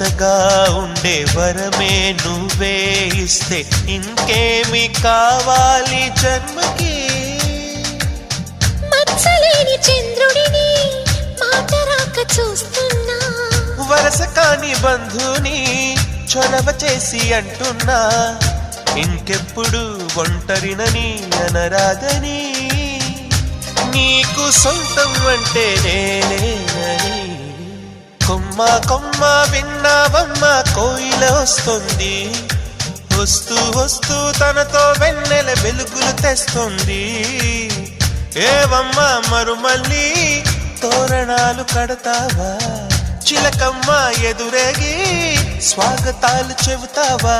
జతగా ఉండే వరమే నువ్వే ఇస్తే ఇంకేమి కావాలి జన్మకి. మచ్చలేని చంద్రుడిని మాట రాక చూస్తున్నా, వరస కాని బంధుని చొరవ చేసి అంటున్నా, ఇంకెప్పుడు ఒంటరినని అనరాదని, నీకు సొంతం అంటే నేనేనని. కొమ్మ కొమ్మ విన్నావమ్మ కోయిల వస్తుంది, వస్తూ వస్తూ తనతో వెన్నెల వెలుగులు తెస్తుంది. ఏవమ్మ మరుమల్లి తోరణాలు కడతావా, చిలకమ్మ ఎదురేగి స్వాగతాలు చెబుతావా.